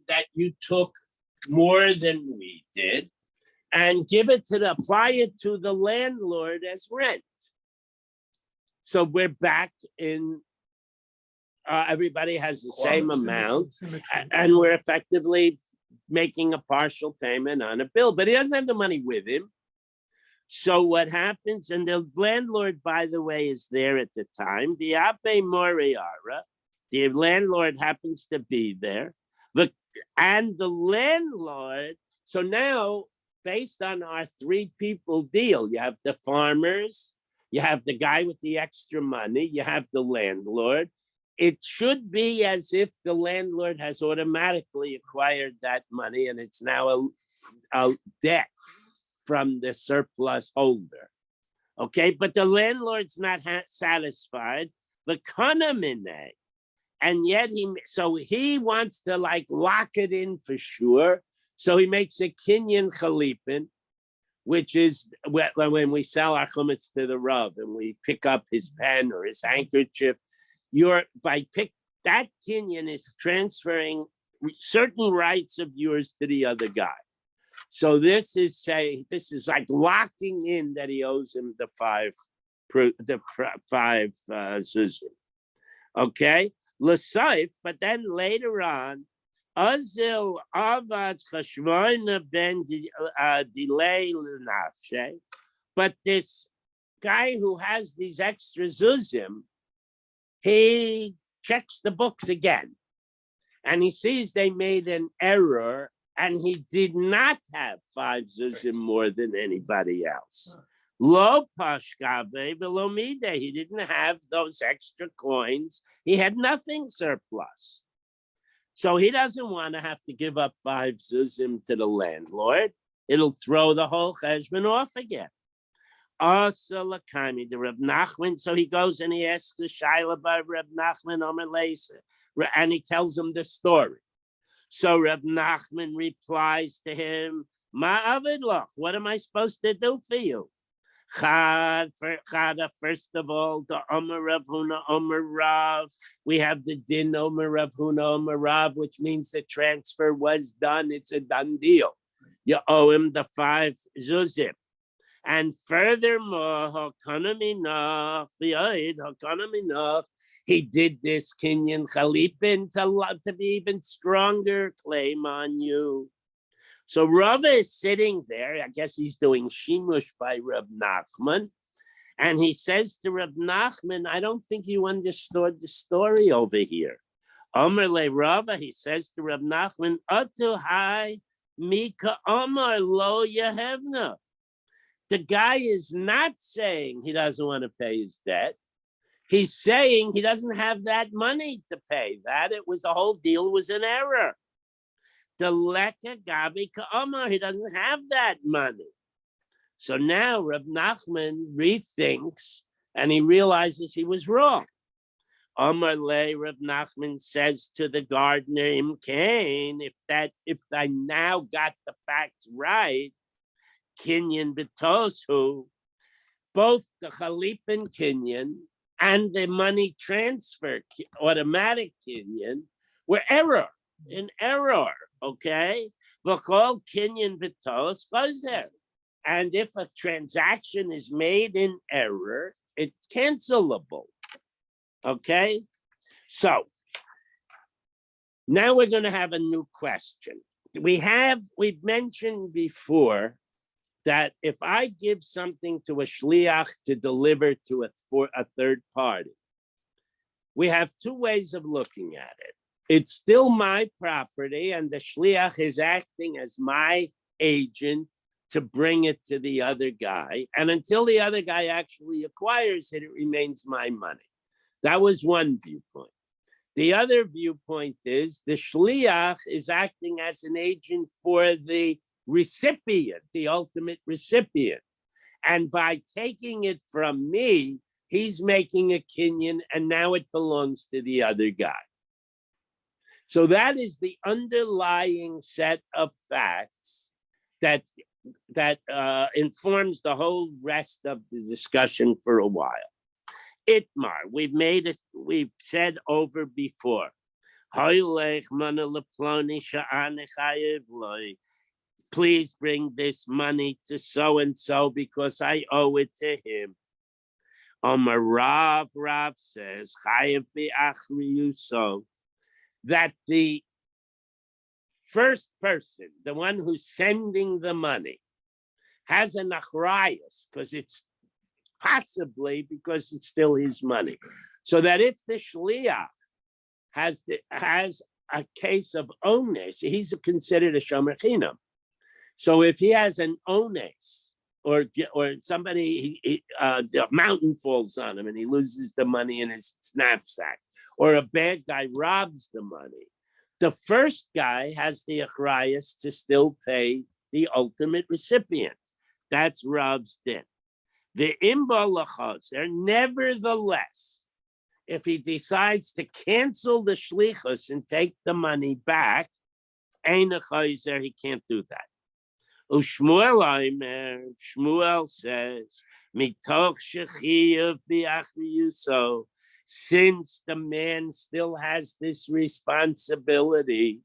that you took more than we did, and apply it to the landlord as rent. So we're back in, everybody has the same amount, and we're effectively making a partial payment on a bill, but he doesn't have the money with him. So what happens, and the landlord, by the way, is there at the time, the Abe Moriara, the landlord happens to be there, and the landlord, so now, based on our 3 people deal, you have the farmers, you have the guy with the extra money, you have the landlord. It should be as if the landlord has automatically acquired that money and it's now a debt from the surplus holder. Okay, but the landlord's not satisfied. The kanamine, and yet he wants to like lock it in for sure. So he makes a kinyan chalipin, which is when we sell our chumetz to the Rav and we pick up his pen or his handkerchief, that kinyan is transferring certain rights of yours to the other guy. So this is like locking in that he owes him the five zuzim. Okay, l'saif, but then later on, azil avad chashvona ben delay l'nafshe. But this guy who has these extra zuzim, he checks the books again, and he sees they made an error. And he did not have 5 zuzim more than anybody else. Lo pashkabe below mideh. He didn't have those extra coins. He had nothing surplus. So he doesn't want to have to give up 5 zuzim to the landlord. It'll throw the whole cheshbon off again. Also lakami, the Reb Nachman. So he goes and he asks the Shaila by Reb Nachman Omer Leisa, and he tells him the story. So Reb Nachman replies to him, Ma avidloch, what am I supposed to do for you? First of all, the Omer Rav Huna Omer Rav. We have the din Omer Rav Huna Omer Rav, which means the transfer was done. It's a done deal. You owe him the 5 zuzim. And furthermore, he did this kinyan chalipin to be even stronger claim on you. So Rava is sitting there. I guess he's doing shimush by Reb Nachman. And he says to Reb Nachman, I don't think you understood the story over here. Omer le Rava, he says to Reb Nachman, Atu hai mika Omer lo yehevna. The guy is not saying he doesn't want to pay his debt. He's saying he doesn't have that money to pay that. The whole deal was an error. The leka gabi ka'amar, he doesn't have that money. So now Reb Nachman rethinks and he realizes he was wrong. Amar le, Reb Nachman says to the gardener, Imkain, if I now got the facts right, kinyan betosu, both the chalipin kinyan and the money transfer automatic kinyan were in error, okay? V'chol kinyan betos chazer. And if a transaction is made in error, it's cancelable, okay? So now we're going to have a new question. We've mentioned before that if I give something to a shliach to deliver to a third party, we have 2 ways of looking at it. It's still my property, and the shliach is acting as my agent to bring it to the other guy. And until the other guy actually acquires it, it remains my money. That was one viewpoint. The other viewpoint is the shliach is acting as an agent for the recipient, the ultimate recipient. And by taking it from me, he's making a kinyan, and now it belongs to the other guy. So that is the underlying set of facts that informs the whole rest of the discussion for a while. Itmar, we've said over before. Please bring this money to so-and-so because I owe it to him. Omar Rav says, that the first person, the one who's sending the money, has an achrayus, because it's possibly because it's still his money. So that if the shliach has a case of ones, he's considered a shomer chinam. So if he has an ones, or somebody, the mountain falls on him and he loses the money in his knapsack, or a bad guy robs the money, the first guy has the achrayus to still pay the ultimate recipient. That's Rav's din. The imbal lachazer, nevertheless, if he decides to cancel the shlichus and take the money back, ein a chazer, he can't do that. Shmuel says, mitoch shechiyav bi'achriyuso, since the man still has this responsibility,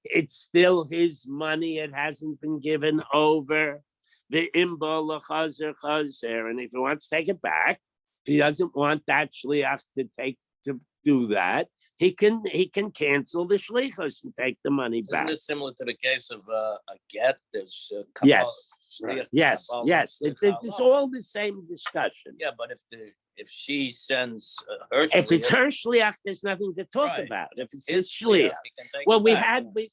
it's still his money, it hasn't been given over. The imbal chazer chazer, and if he wants to take it back, if he doesn't want that shliach to do that, he can cancel the shlichus and take the money back. Isn't it similar to the case of a get? There's yes. It's all the same discussion. Yeah, but if she sends her shliach, if it's her shliach, there's nothing to talk about. If it's his shliach, well, we had the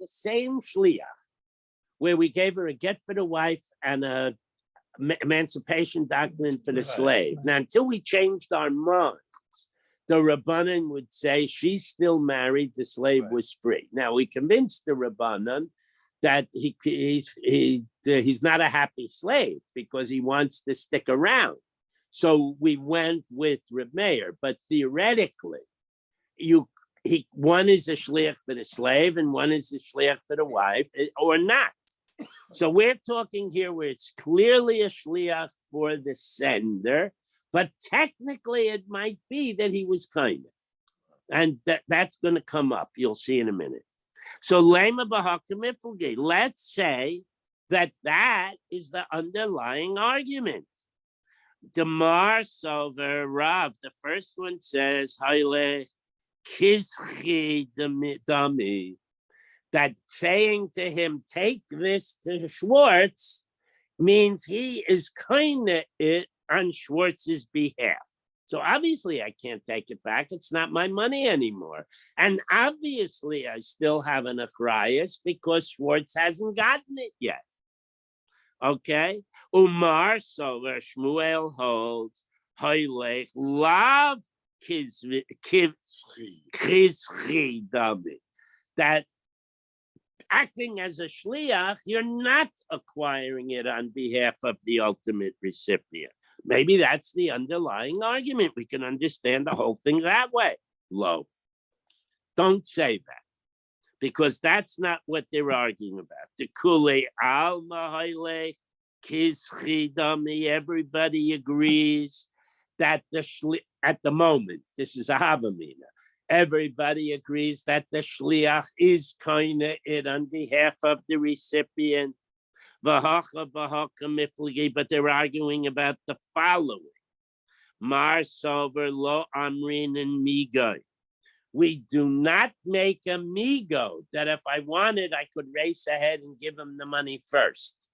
same shliach where we gave her a get for the wife and a emancipation document for the slave. Now, until we changed our minds, the Rabbanan would say she's still married, the slave was free. Now, we convinced the Rabbanan that he's not a happy slave because he wants to stick around. So we went with Reb Meir, but theoretically, one is a shliach for the slave and one is a shliach for the wife, or not. So we're talking here where it's clearly a shliach for the sender, but technically it might be that he was kind of, and that's going to come up. You'll see in a minute. So lema b'hakamiflgi. Let's say that is the underlying argument. Demar Sover Rav, the first one says, Haile Kizchi Dami, that saying to him, take this to Schwartz, means he is kind of it on Schwartz's behalf. So obviously I can't take it back. It's not my money anymore. And obviously I still have an achrayus because Schwartz hasn't gotten it yet. Okay? Umar, so where Shmuel holds, Hailech Lav Kizchi Dami, that acting as a shliach, you're not acquiring it on behalf of the ultimate recipient. Maybe that's the underlying argument. We can understand the whole thing that way. Lo, don't say that, because that's not what they're arguing about. The kule al mahayle kizchi dami. Everybody agrees that at the moment, this is a havamina. Everybody agrees that the shliach is kind of it on behalf of the recipient. But they're arguing about the following. Mar sover lo amrin and migo. We do not make a migo that if I wanted, I could race ahead and give him the money first.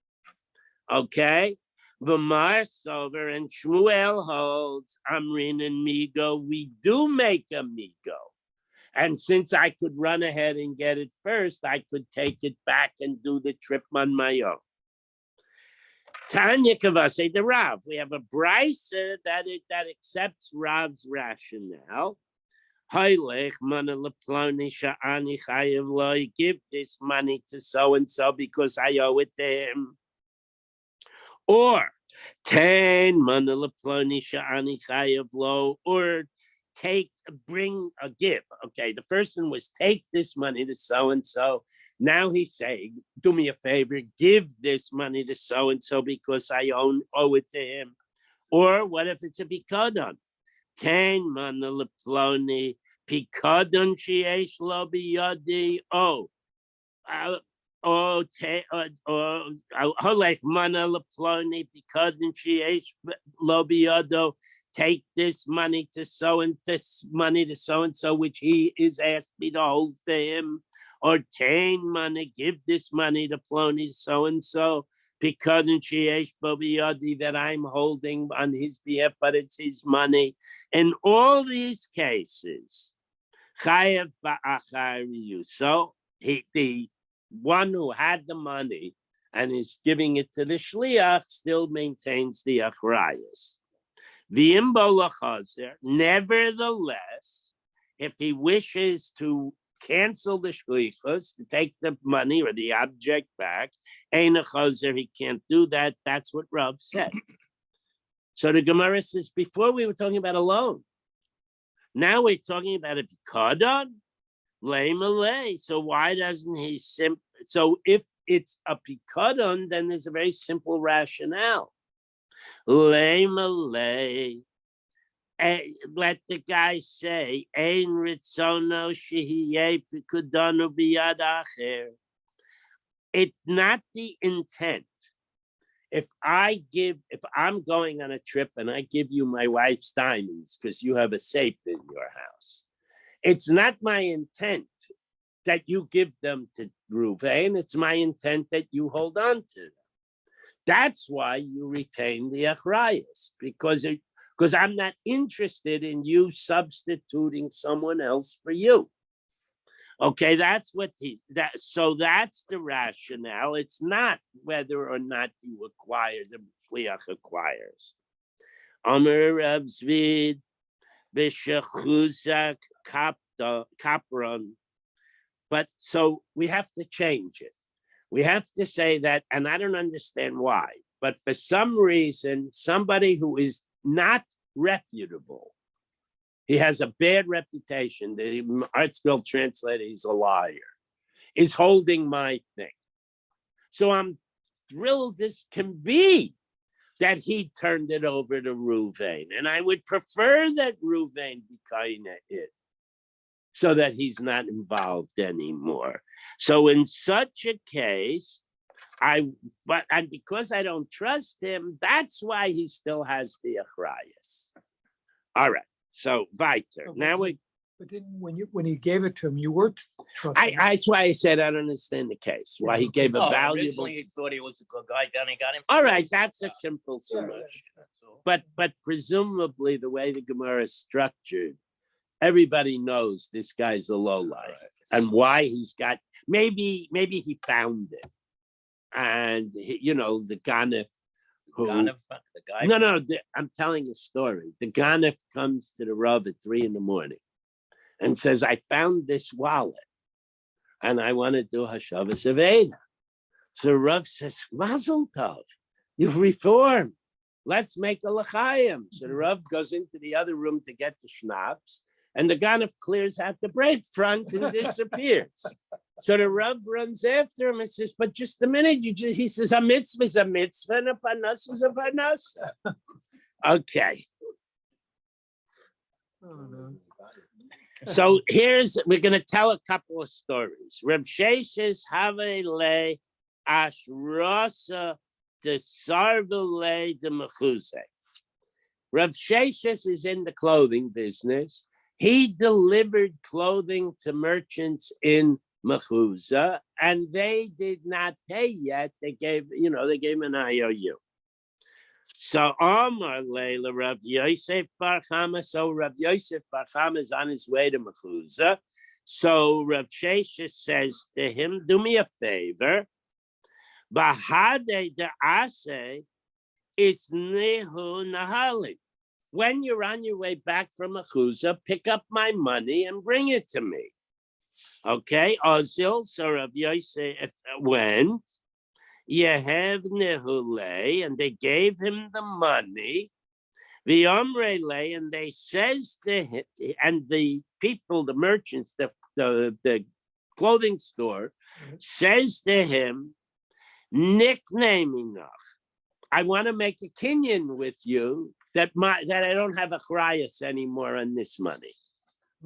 Okay? The Mar sover and Shmuel holds amrin and migo. We do make a migo. And since I could run ahead and get it first, I could take it back and do the trip on my own. Tanya Kavase the Rav. We have a brisa that accepts Rav's rationale. Give this money to so and so because I owe it to him. Or or bring a give. Okay, the first one was take this money to so and so. Now he's saying, do me a favor, give this money to so-and-so because I owe it to him. Or what if it's a bikadon? 10 mana leploni Pikadon sheyesh lo biyadi. Holech mana leploni pikadon sheyesh lo biyado. Take this money to so and this money to so and so, which he is asked me to hold for him, or tain money, give this money to Plony so and so, because that I'm holding on his behalf, but it's his money. In all these cases, chayav ba'achariyu. So the one who had the money and is giving it to the shliach still maintains the achrayus. Nevertheless, if he wishes to cancel the shlichus, to take the money or the object back, ein a chazer, he can't do that. That's what Rav said. So the Gemara says, before we were talking about a loan. Now we're talking about a pikadon, lay malay. So why doesn't he so if it's a pikadon, then there's a very simple rationale. Lay malay. Let the guy say, Ein ritzono shehiyeh pikadonu biyad acher. It's not the intent. If I'm going on a trip and I give you my wife's diamonds because you have a safe in your house, it's not my intent that you give them to Ruvain. It's my intent that you hold on to them. That's why you retain the achrayus, because I'm not interested in you substituting someone else for you. Okay, that's so that's the rationale. It's not whether or not you acquire, the shliach acquires. Amar Rav Zvid b'shechuzak kapron. But so we have to change it. We have to say that, and I don't understand why, but for some reason, somebody who is not reputable, he has a bad reputation, the ArtScroll translator, he's a liar, is holding my thing. So I'm thrilled as can be that he turned it over to Ruvain. And I would prefer that Ruvain be kind of it, so that he's not involved anymore. So in such a case, and because I don't trust him, that's why he still has the achrayus. All right. So weiter. But then when you gave it to him, you weren't trusting him. That's why I said I don't understand the case. Why he gave a valuable. Originally he thought he was a good guy, then he got him. All right, that's a simple solution. Yeah. But presumably the way the Gemara is structured, everybody knows this guy's a lowlife, and why he's got. Maybe he found it, and the ganef. The guy. No. I'm telling a story. The ganef comes to the Rav at 3 a.m. and says, "I found this wallet, and I want to do Hashavas Aveda." So Rav says, "Mazel tov, you've reformed. Let's make a l'chaim." So the Rav goes into the other room to get the schnapps, and the ganef clears out the bread front and disappears. So the Rav runs after him and says, "But just a minute, he says, a mitzvah is a mitzvah and a panas is a panas." Okay. Oh, no. So we're going to tell a couple of stories. Reb Sheshes Havele Ashrasa de Sarvele de Mechuze. Reb Sheshes is in the clothing business. He delivered clothing to merchants in Mechuza, and they did not pay yet. They gave him an IOU. So Omar Leila Rav Yosef Bar Chama. So Rav Yosef Bar Chama is on his way to Mechuza. So Rav Sheshes says to him, "Do me a favor. Bahade de Ase is Nehu Nahali. When you're on your way back from Mechuza, pick up my money and bring it to me." Okay, Ozil, so Rav Yosef went. Yehev Nehule, and they gave him the money. The Omrele, and they says to him, and the people, the merchants, the clothing store, says to him, "Nickname enough. I want to make a kinyan with you that I don't have a achrayus anymore on this money."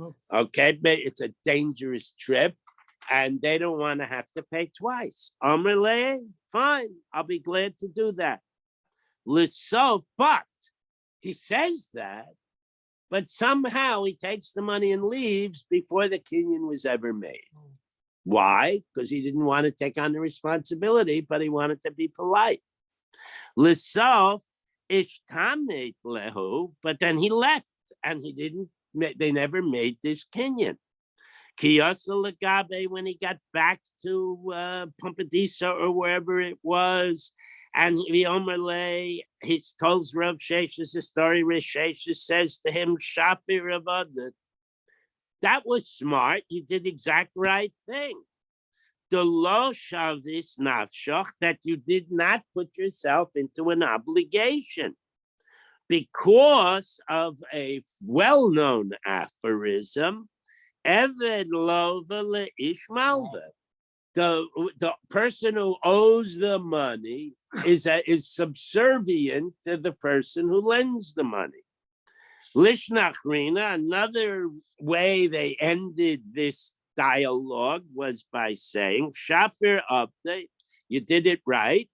Oh. Okay, but it's a dangerous trip, and they don't want to have to pay twice. Amrle, fine, I'll be glad to do that. Lissof, but he says that, but somehow he takes the money and leaves before the kinyan was ever made. Why? Because he didn't want to take on the responsibility, but he wanted to be polite. Lissof ishtamet lehu, but then he left and he didn't. They never made this kinyan. Kiyasa Lagabe, when he got back to Pumpadisa or wherever it was, and he Omerle, he tells Rav Sheshes the story. Rav Sheshes says to him, Shapi Ravada, that was smart. You did the exact right thing. The lo shavis nafshach, that you did not put yourself into an obligation. Because of a well-known aphorism, Eved lova leish malva. The person who owes the money is subservient to the person who lends the money. Lishnachrina, another way they ended this dialogue was by saying, Shapir update, you did it right.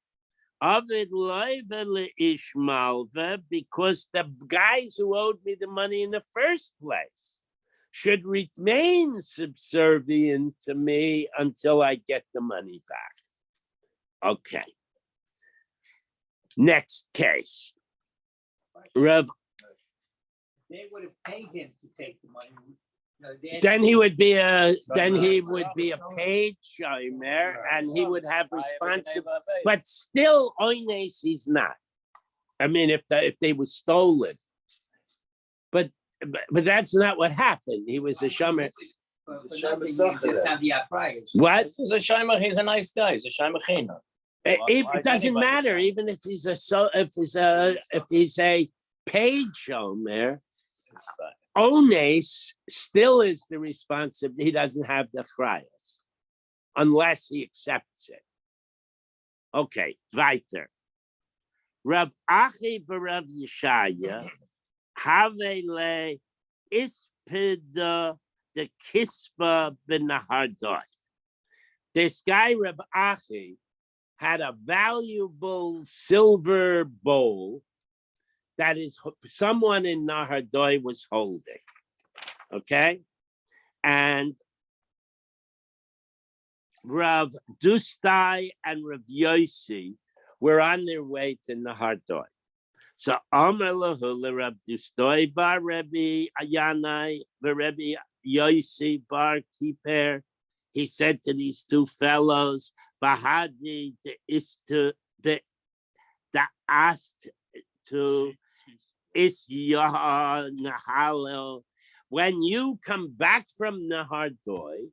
Avid loiva leish malva, because the guys who owed me the money in the first place should remain subservient to me until I get the money back. Okay. Next case. Rav. They would have paid him to take the money. Then he would be a paid shomer, and he would have responsibility. But still, oines he's not. I mean, if they were stolen, but that's not what happened. He was a shomer. What? He's a shomer. He's a nice guy. He's a shomer china. It doesn't matter, even if he's a paid shomer. Ones still is the responsibility. He doesn't have the chrayas unless he accepts it. Okay, weiter. Rav Achi b'Rav Yeshaya have le ispida de kispa b'nahardot. This guy Rav Achi had a valuable silver bowl that is someone in Nahardoi was holding, okay? And Rav Dustai and Rav Yossi were on their way to Nahardoi. So Amar lahu Rav Dustai bar Rebbe Ayanai, Rebbe Yossi bar Kiper, he said to these two fellows, Bahadi the asked to Isya Nahalo. When you come back from Nahardoi,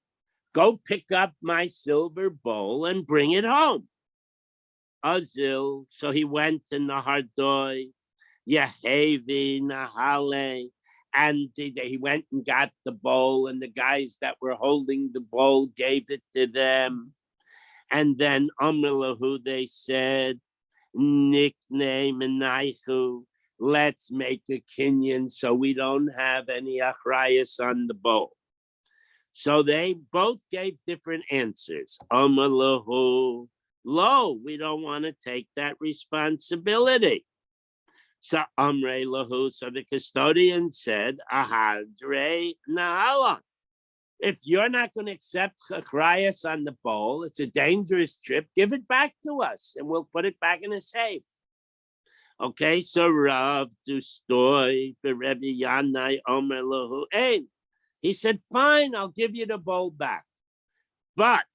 go pick up my silver bowl and bring it home. Azil, so he went to Nahardoi, Yehevi Nahale, and he went and got the bowl, and the guys that were holding the bowl gave it to them. And then Amrilahu, they said, nickname Menaichu, let's make a kinyan so we don't have any achrayas on the bowl. So they both gave different answers. Amalahu, lo, we don't want to take that responsibility. So Amre lahu, so the custodian said, Ahadre Nahalan. If you're not going to accept achrayas on the bowl, it's a dangerous trip, give it back to us and we'll put it back in a safe. Okay, so Rav Dustoy, Rebbe Yanai, Omer lahu, ein. He said, fine, I'll give you the bowl back. But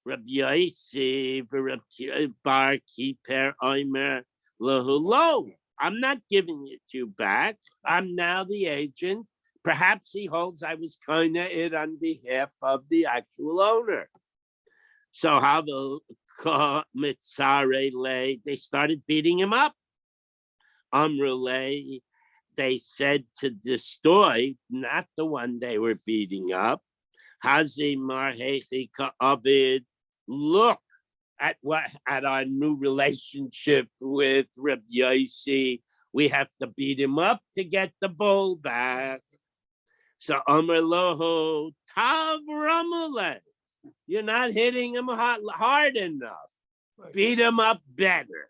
Rabbi Yossi, Bar Kiper, Omer lahu, lo, I'm not giving it to you back. I'm now the agent. Perhaps he holds I was kind of it on behalf of the actual owner. So how the mitzare lay, they started beating him up. Amrulay, they said to destroy, not the one they were beating up. Hazi marhechi ka'avid, look at our new relationship with Reb Yossi. We have to beat him up to get the bowl back. So Amar Loho Tav Ramule. You're not hitting him hard enough. Beat him up better.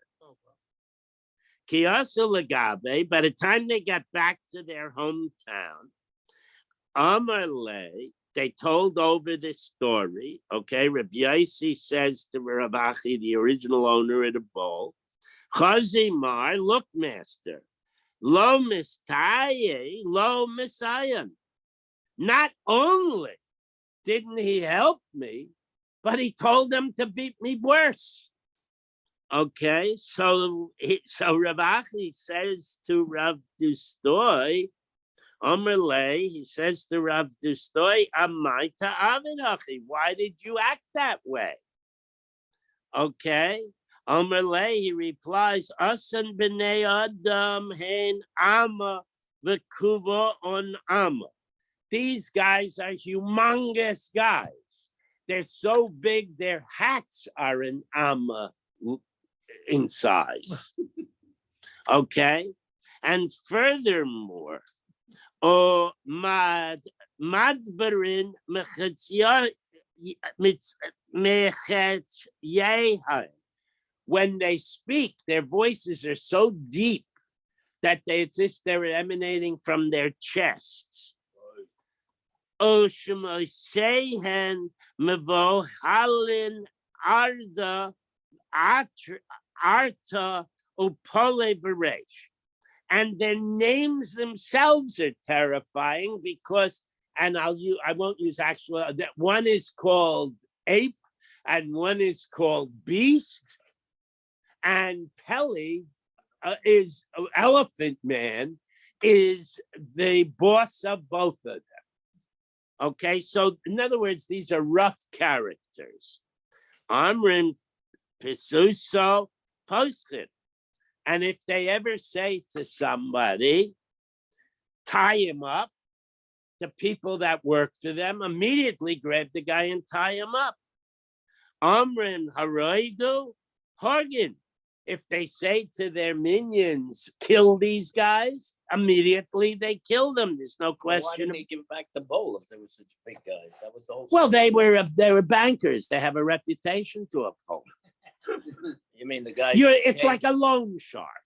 Kiyasu Lagabe, by the time they got back to their hometown, Amarle, they told over this story. Okay, Rabbi Yossi says to Rav Achi, the original owner of the bowl, Chazimar, look, master, lo mistaye, lo misayan. Not only didn't he help me, but he told them to beat me worse. Okay, so Rav Achi says to Rav Dustoy, Amarle, he says to Rav Dustoy, Amaita Avidachi, why did you act that way? Okay, Amarle, he replies, Asan b'nei Adam hen ama v'kuva on ama. These guys are humongous guys. They're so big, their hats are an amma in size. Okay? And furthermore, madbarin when they speak, their voices are so deep that they're emanating from their chests. Oshmosehen mevo halin arda arta upole beresh. And their names themselves are terrifying because, and I won't use actual, that one is called ape and one is called beast, and Pele is Elephant Man is the boss of both of them. Okay, so in other words, these are rough characters. Amrin Pisuso Poskin. And if they ever say to somebody, tie him up, the people that work for them immediately grab the guy and tie him up. Amrin Haroidu Horgin. If they say to their minions, kill these guys, immediately they kill them. There's no question. Why didn't they give back the bowl if they were such big guys? That was the whole. Well, they were bankers. They have a reputation to uphold. You mean the guy? It's like a loan shark.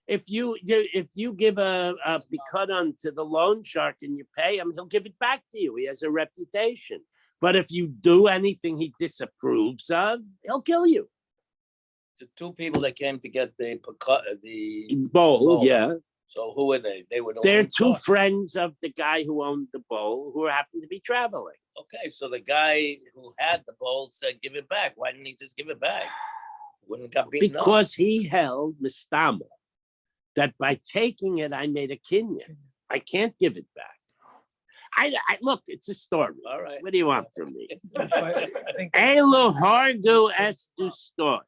If you give a picadon to the loan shark and you pay him, he'll give it back to you. He has a reputation. But if you do anything he disapproves of, he'll kill you. The two people that came to get the Bowl, yeah. So who were they? They were. They're two friends of the guy who owned the bowl who happened to be traveling. Okay, so the guy who had the bowl said, "Give it back." Why didn't he just give it back? Wouldn't have got beaten up. Because he held mistama that by taking it, I made a kinyan. I can't give it back. I look, it's a story. All right. What do you want from me? Elo hargu es dustoy.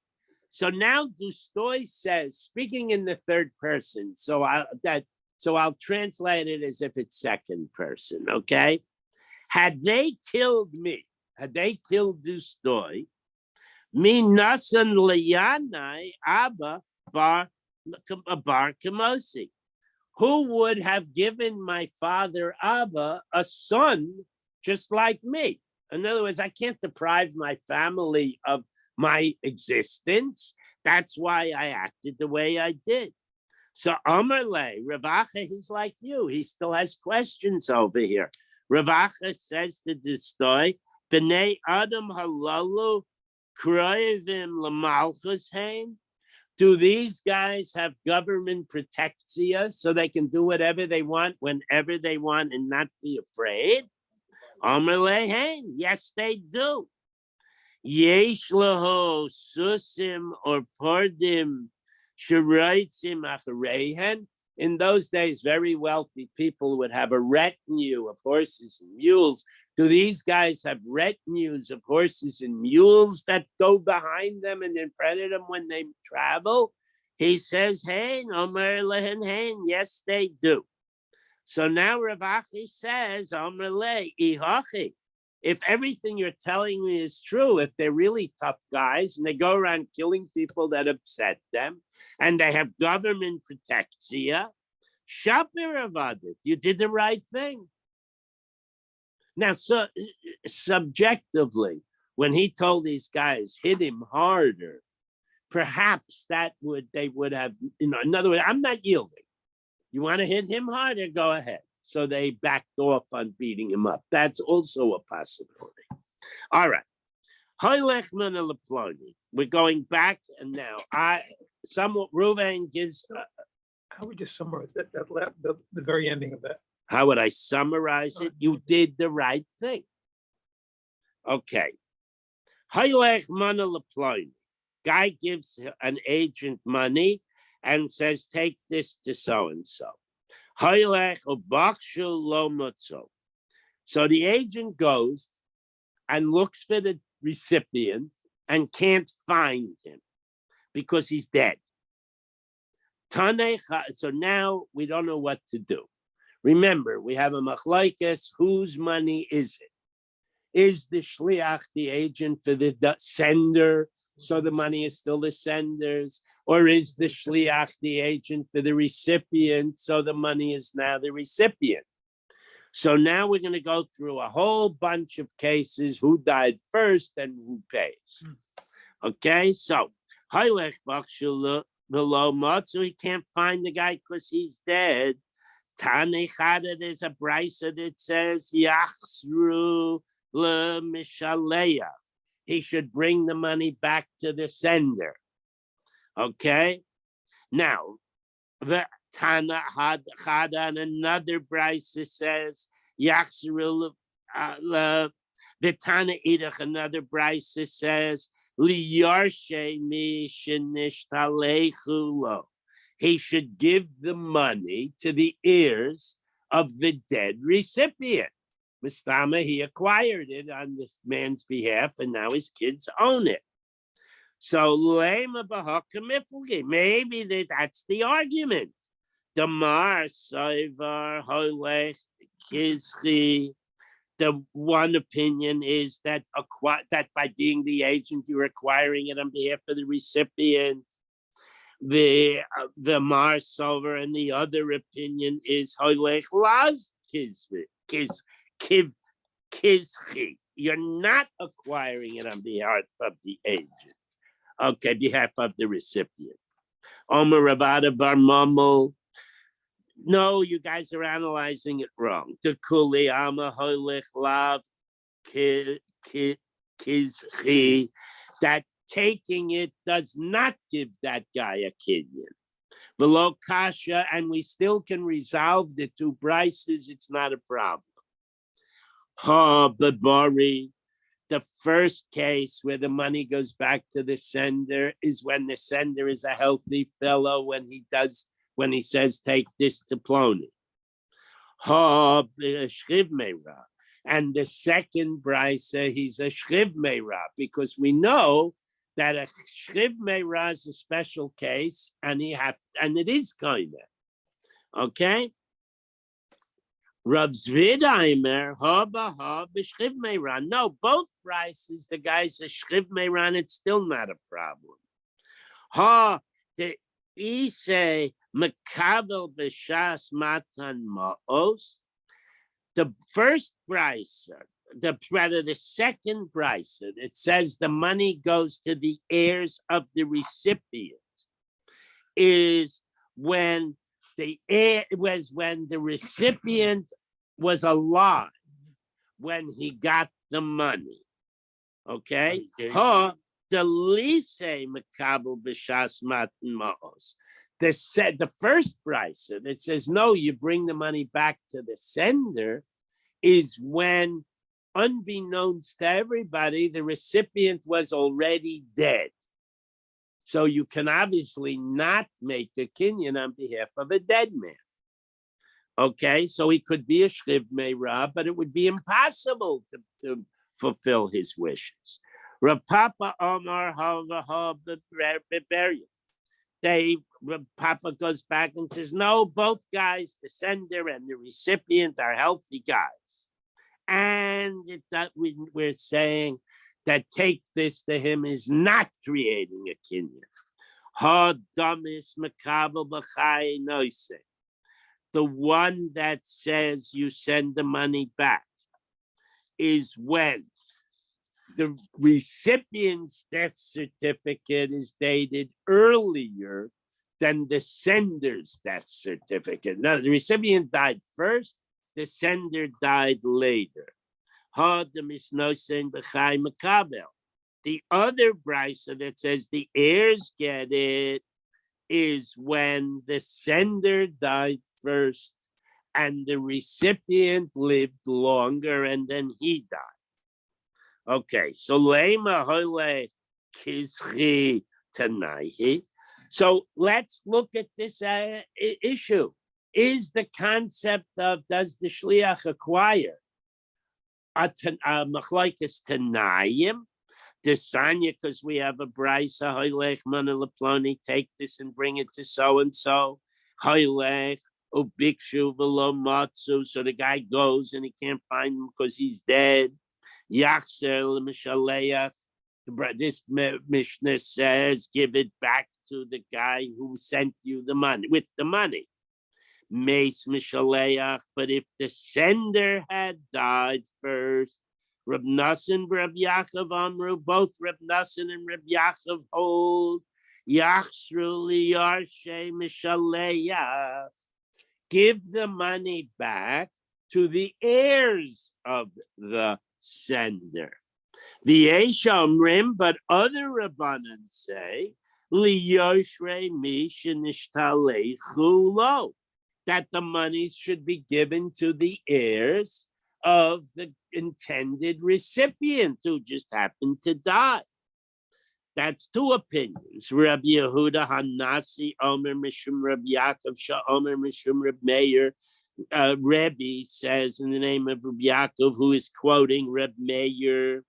So now Dustoy says, speaking in the third person, so I'll translate it as if it's second person, okay? Had they killed me, had they killed Dustoy, mi nasan liyanai abba bar kamosi. Who would have given my father Abba a son just like me? In other words, I can't deprive my family of my existence. That's why I acted the way I did. So Amarle, Ravacha, he's like you. He still has questions over here. Ravacha says to Distoy, B'nei Adam halalu kroivim lamalchus hain. Do these guys have government protectia so they can do whatever they want whenever they want and not be afraid? Amarle hain, yes, they do. Yesh laho susim or pardim shiraitzim achareihen. In those days, very wealthy people would have a retinue of horses and mules. Do these guys have retinues of horses and mules that go behind them and in front of them when they travel? He says, hey, Omer lehen hein. Yes, they do. So now Rav Achi says, Omer le ihachi. If everything you're telling me is true, if they're really tough guys and they go around killing people that upset them and they have government protectia, Shapir Avadit, you did the right thing. Now, so subjectively, when he told these guys hit him harder, perhaps they would have, in other words, I'm not yielding. You want to hit him harder? Go ahead. So they backed off on beating him up. That's also a possibility. All right. We're going back, and now Ruvain gives. How would you summarize the very ending of that? How would I summarize it? You did the right thing. Okay. Guy gives an agent money and says, take this to so-and-so. So the agent goes and looks for the recipient and can't find him because he's dead. So now we don't know what to do. Remember, we have a machlokes. Whose money is it? Is the shliach the agent for the sender, so the money is still the sender's? Or is the shliach the agent for the recipient, so the money is now the recipient? So now we're going to go through a whole bunch of cases, who died first and who pays. Okay, so below Matsu, he can't find the guy because he's dead. Tanechada, there's a brisa that says Yachsru le Mishaleach. He should bring the money back to the sender. Okay, now the Tana had and another brisa says Yachsru le. The Tana Idach, another brisa says Liyarshe mi shenishtalechulu. He should give the money to the heirs of the dead recipient. Mistama, he acquired it on this man's behalf, and now his kids own it. So maybe that's the argument. Damar Saivar Holech Kizchi. The one opinion is that by being the agent, you're acquiring it on behalf of the recipient. The Mar Sover, and the other opinion is Holech Laz Kizchi. You're not acquiring it on behalf of the agent. Okay, behalf of the recipient. Omer Ravada Bar Mamel. No, you guys are analyzing it wrong. The Kuli Ama Holech Lav Kizchi. That taking it does not give that guy a kinyan. Below kasha, and we still can resolve the two brises. It's not a problem. Babari, the first case where the money goes back to the sender is when the sender is a healthy fellow, when he says, take this to Plony. And the second brisa, he's a shriv meira, because we know that a shriv meira is a special case, and it is kind of okay. Rav Zvidaimer, ha b'shriv meira. No, both brises, the guy's a shriv meira, and it's still not a problem. The ise mekabel b'shas matan ma'os. The first brisa, the second brisa, it says the money goes to the heirs of the recipient, is when the recipient was alive when he got the money. Okay? The lise mekabel b'shas matan ma'os. The first brisa that says, no, you bring the money back to the sender, is when, unbeknownst to everybody, the recipient was already dead. So you can obviously not make a kinyan on behalf of a dead man. Okay, so he could be a shriv meira, but it would be impossible to fulfill his wishes. Rav Papa Omar ha beberium. Papa goes back and says, no, both guys, the sender and the recipient, are healthy guys. And we're saying that take this to him is not creating a kinyan. The one that says you send the money back is when the recipient's death certificate is dated earlier than the sender's death certificate. Now, the recipient died first, the sender died later. The other brisa that says the heirs get it is when the sender died first and the recipient lived longer and then he died. Okay, so lema hole kizchi tanaihi. So let's look at this issue. Is the concept of does the shliach acquire a machlokes tanayim? Desanya, because we have a brisa, hoylech manalaploni, take this and bring it to so and so. Hoylech ubikshu v'lo matzu. So the guy goes and he can't find him because he's dead. Yachzer l'mishaleach. This Mishnah says, give it back to the guy who sent you the money with the money. Meis mishaleach. But if the sender had died first, Reb Nassan, Reb Yaakov Amru, both Reb Nassan and Reb Yaakov hold Yachsru liyarshe mishaleach. Give the money back to the heirs of the sender. V'yesh omrim, but other Rabbanan say liyoshre mi shenishtaleichu lo, that the monies should be given to the heirs of the intended recipient who just happened to die. That's two opinions. Rabbi Yehuda Hanasi Omer Mishum Rabbi Yaakov Shah Omer Mishum Rabbi Meir. Rebbe says in the name of Rabbi Yaakov, who is quoting Rabbi Meir,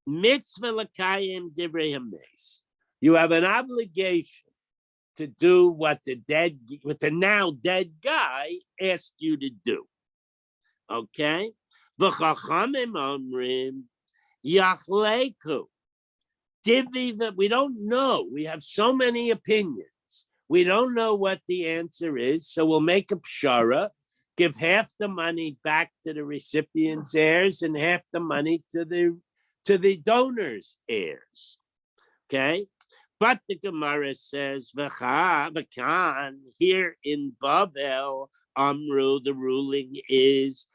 Mitzvah L'Kayim Divrei Hameis. You have an obligation to do what the now dead guy asked you to do. Okay? V'chachamim omrim yachleiku. We don't know. We have so many opinions. We don't know what the answer is, so we'll make a pshara, give half the money back to the recipient's heirs and half the money to the donor's heirs. Okay? But the Gemara says, V'kan, here in Babel, Amru, the ruling is,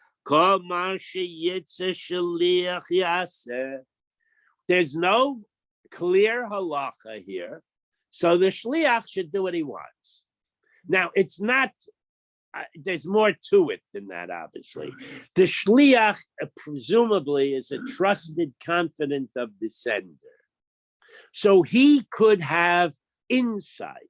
there's no clear halacha here, so the shliach should do what he wants. Now, it's not, there's more to it than that, obviously. The shliach presumably is a trusted confidant of the sender. So he could have insight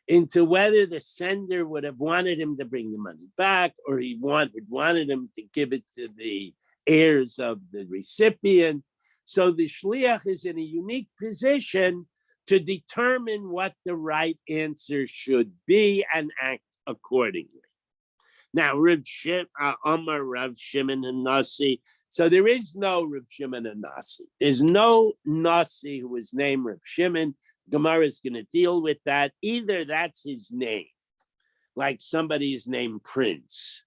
into whether the sender would have wanted him to bring the money back or he wanted him to give it to the heirs of the recipient. So the shliach is in a unique position to determine what the right answer should be and act accordingly. Now, Rav Shimon and Nasi. So there is no Rav Shimon and Nasi. There's no Nasi who was named Rav Shimon. Gemara is going to deal with that. Either that's his name, like somebody's named Prince,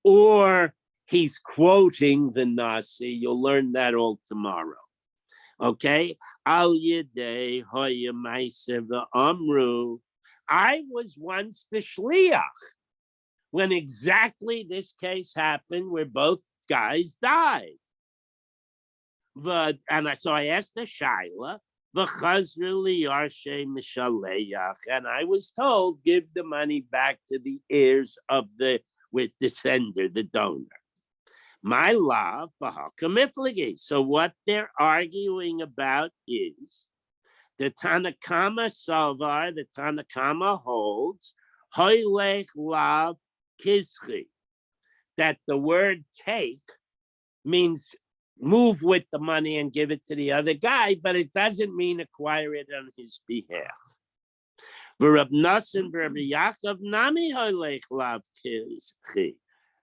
or he's quoting the Nasi. You'll learn that all tomorrow. Okay? Al Yedei Hoya Maiseva Amru. I was once the shliach when exactly this case happened where both guys died. So I asked the Shaila, and I was told, give the money back to the heirs of the sender, the donor. My love, so what they're arguing about is the Tanakama Salvar, the Tanakama holds, Hoylech Lav Kizchi, that the word take means move with the money and give it to the other guy, but it doesn't mean acquire it on his behalf.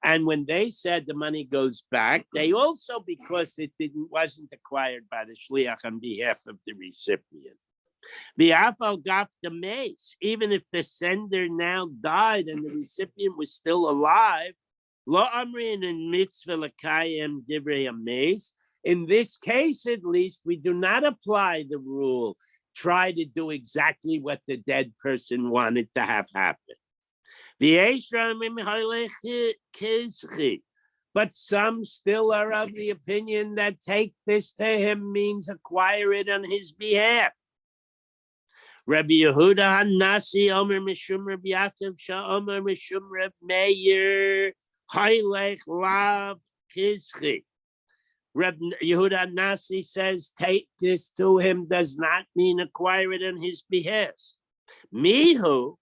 And when they said the money goes back, they also, because it wasn't acquired by the shliach on behalf of the recipient. Even if the sender now died and the recipient was still alive, Lo amrin in mitzvah l'kayim divrei hames. In this case, at least, we do not apply the rule. Try to do exactly what the dead person wanted to have happen. But some still are of the opinion that take this to him means acquire it on his behalf. Rabbi Yehuda Hanasi Omer Mishum Rabbi Yaakov Sha'omer Mishum Reb Meir Hailech Lav Kizchi. Reb Yehuda Nasi says, take this to him does not mean acquire it on his behalf. Mihu,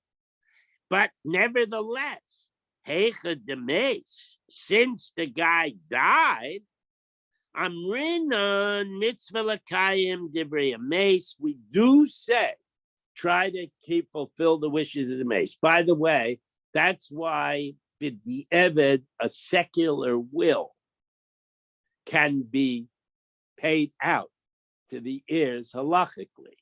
but nevertheless, Heicha Demes, since the guy died, Amrinon Mitzvah Lakayim Divrei Mace, we do say, try to fulfill the wishes of the mace. By the way, that's why the Eved, a secular will, can be paid out to the heirs halachically.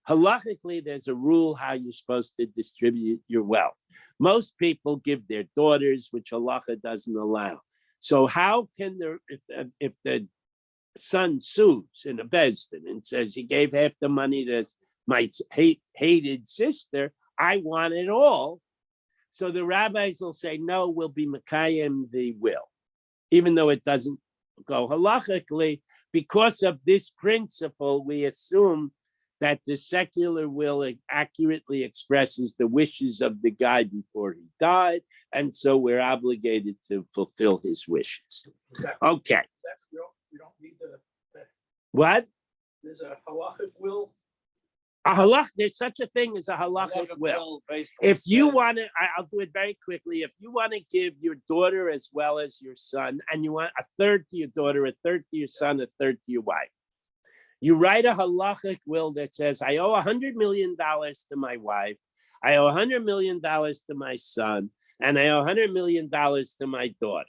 Halachically, there's a rule how you're supposed to distribute your wealth. Most people give their daughters, which halacha doesn't allow. So how can if the son sues in a bezdin and says he gave half the money to my hated sister, I want it all. So the rabbis will say, no, we'll be Mekayim the will, even though it doesn't go halachically. Because of this principle, we assume that the secular will accurately expresses the wishes of the guy before he died, and so we're obligated to fulfill his wishes. Okay. We don't need the. What? There's a halachic will. A halach, there's such a thing as a halachic will. If you want to, I'll do it very quickly. If you want to give your daughter as well as your son, and you want a third to your daughter, a third to your son, a third to your wife, you write a halachic will that says, I owe $100 million to my wife, I owe $100 million to my son, and I owe $100 million to my daughter.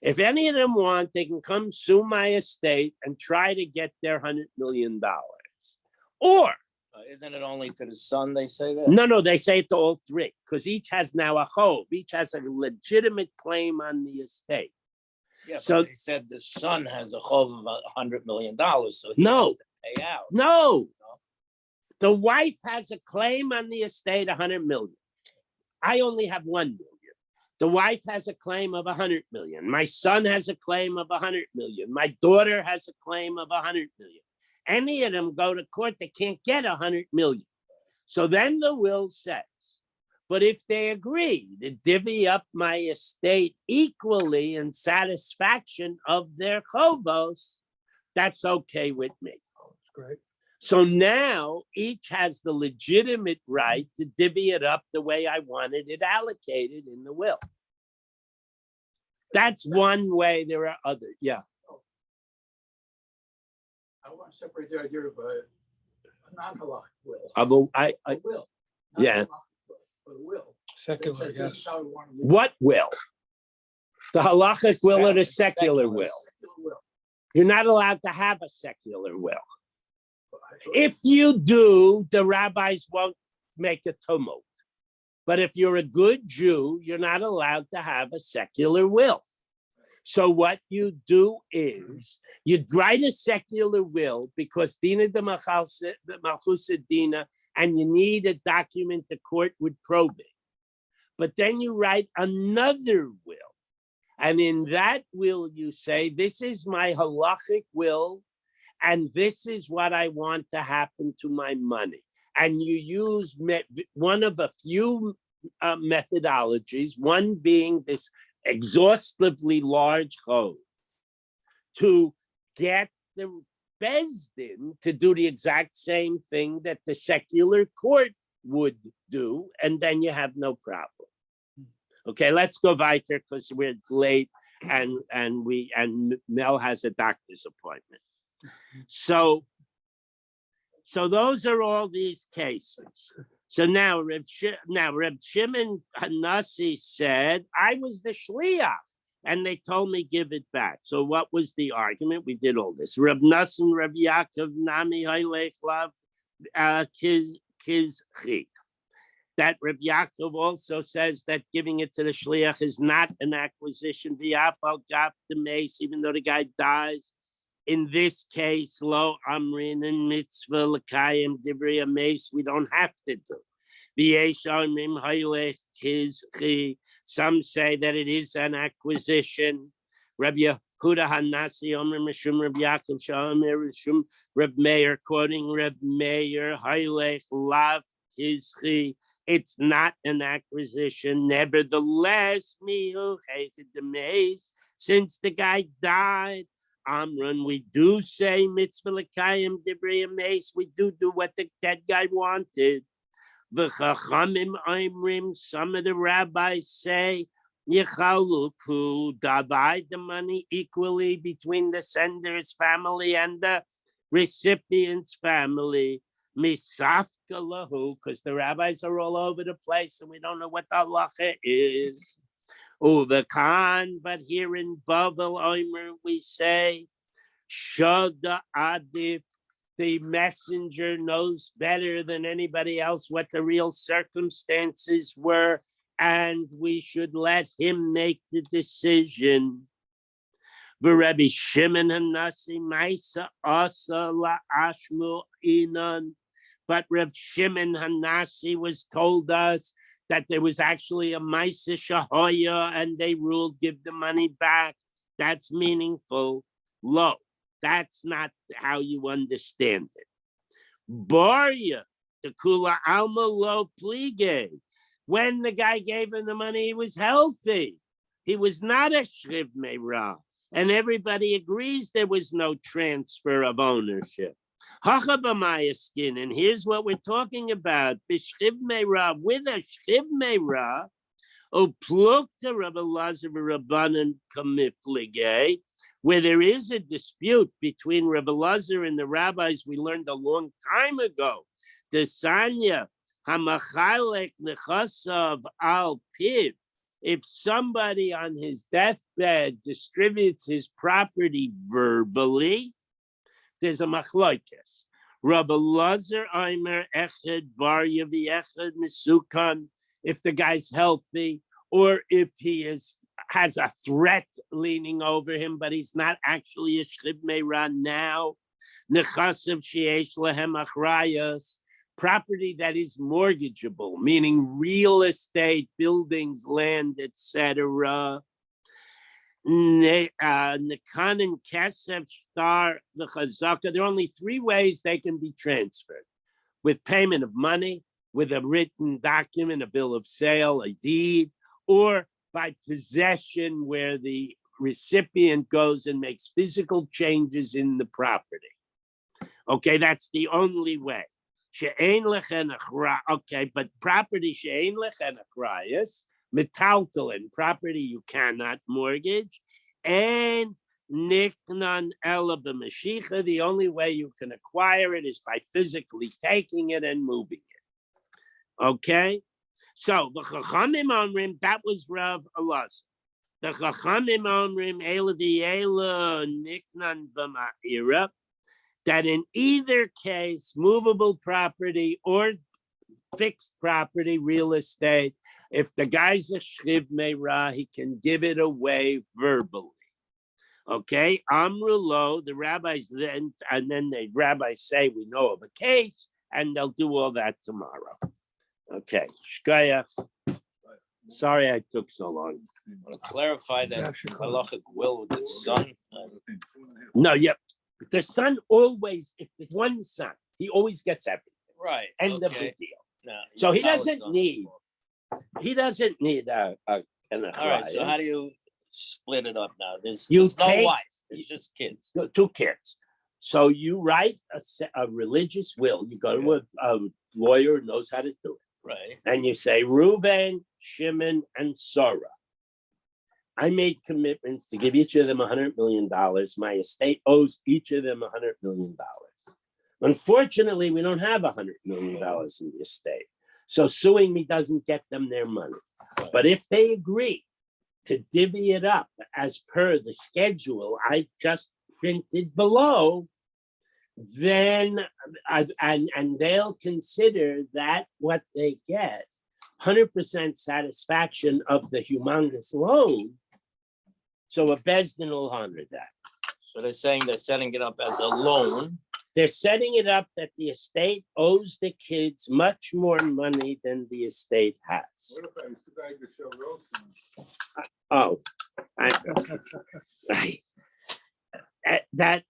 If any of them want, they can come sue my estate and try to get their $100 million. Or isn't it only to the son they say that? no, they say it to all three, because each has now a chov. Each has a legitimate claim on the estate. Yeah, so they said the son has a chov of $100 million, so he no, has to pay out. No, the wife has a claim on the estate, 100 million. I only have 1 million. The wife has a claim of 100 million. My son has a claim of 100 million. My daughter has a claim of 100 million. Any of them go to court, they can't get 100 million. So then the will says, but if they agree to divvy up my estate equally in satisfaction of their chovos, that's okay with me. Oh, that's great. So now each has the legitimate right to divvy it up the way I wanted it allocated in the will. That's one way. There are others. Yeah. I want to separate the idea of a non-halachic will. Although A will. Yeah. But a will. Secular, That says this is how we want to live. What will? The halachic will or the secular will? Secular will. You're not allowed to have a secular will. But If you do, the rabbis won't make a tumult. But if you're a good Jew, you're not allowed to have a secular will. So what you do is you write a secular will because Dina de Malchusa Dina, and you need a document the court would probe it. But then you write another will. And in that will, you say, this is my halachic will, and this is what I want to happen to my money. And you use one of a few methodologies, one being this exhaustively large code, to get the bezdin to do the exact same thing that the secular court would do, and then you have no problem. Okay, let's go weiter because it's late, and Mel has a doctor's appointment. So those are all these cases. So now Reb Shimon Hanasi said, I was the shliach, and they told me give it back. So what was the argument? We did all this. Reb Nassim, Reb Yaakov, Nami Hailech Lav Kizchi. that Reb Yaakov also says that giving it to the shliach is not an acquisition. V'yafal gaf the mace, even though the guy dies. In this case, lo amrin and mitzvah l'kayim divrei mace, we don't have to do. Some say that it is an acquisition. Rabbi Yehuda Hanasi Omer Mishum Rabbi Yaakov Shomer Mishum Reb Meir, quoting Reb Meir, Haylech Lav Kizchi. It's not an acquisition. Nevertheless, since the guy died, Amrun, we do say mitzvah l'kayim divrei mace. We do what the dead guy wanted. The Chachamim Oimrim, some of the rabbis say, Yechaluku, divide the money equally between the sender's family and the recipient's family. Misafka lahu, because the rabbis are all over the place and we don't know what the halacha is. The Khan, but here in Bavel Oimer we say, Shada Adif, the messenger knows better than anybody else what the real circumstances were, and we should let him make the decision. Rabbi Shimon Hanasi Maisa Asa La Ashmu Inan, but Reb Shimon Hanasi was told us that there was actually a Maisa Shahoya, and they ruled give the money back. That's meaningful. Lo. That's not how you understand it. Barya, the kula alma lo plige. When the guy gave him the money, he was healthy. He was not a shriv meira. And everybody agrees there was no transfer of ownership. Hachabamaya skin, and here's what we're talking about. B'shriv meira, with a shriv meira, o plukta Rabbi Lazar Rabbanan kamiflige, where there is a dispute between Rabbi Lazar and the rabbis we learned a long time ago. The Sanya Hamachalek Nechasav Al Piv. If somebody on his deathbed distributes his property verbally, there's a machlokes. Rabbi Lazar Aimer Echad Bar Yavi Echad Misukan. If the guy's healthy, or if he has a threat leaning over him, but he's not actually a shriv meira now. Nechasav sheyesh lehem achrayas, property that is mortgageable, meaning real estate, buildings, land, etc. Nekan and kesef shtar the chazaka. There are only three ways they can be transferred: with payment of money, with a written document, a bill of sale, a deed, or by possession, where the recipient goes and makes physical changes in the property. Okay, that's the only way. Okay, but property she'ein lechen achrayas, metaltalin, property you cannot mortgage, and niknan ela b'mashicha, the only way you can acquire it is by physically taking it and moving it. Okay? So the Chachamim Omrim, that was Rav Elazar. The Chachamim Omrim, Ela v'Ela niknan b'ma'ira, that in either case, movable property or fixed property, real estate, if the guy's a shriv meira, he can give it away verbally. Okay, Amrulo, the rabbis then, and then the rabbis say we know of a case, and they'll do all that tomorrow. Okay, Shkaya. Sorry I took so long. I want to clarify that halachic will with the son. No, yep. The son always, if there's one son, he always gets everything. Right. End of the deal. No, So he doesn't need an All right. So how do you split it up now? There's no wife. It's just kids. Two kids. So you write a religious will. You go to a lawyer who knows how to do it. Right. And you say, Reuven, Shimon, and Sarah, I made commitments to give each of them $100 million. My estate owes each of them $100 million. Unfortunately, we don't have $100 million in the estate. So suing me doesn't get them their money. But if they agree to divvy it up as per the schedule I just printed below, then and they'll consider that what they get 100% satisfaction of the humongous loan. So a Besdin will honor that. So they're saying they're setting it up as a loan. They're setting it up that the estate owes the kids much more money than the estate has. What if I used to bag the show roast? Oh, that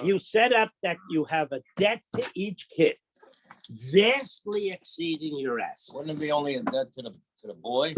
you set up that you have a debt to each kid, vastly exceeding your assets. Wouldn't it be only a debt to the boy?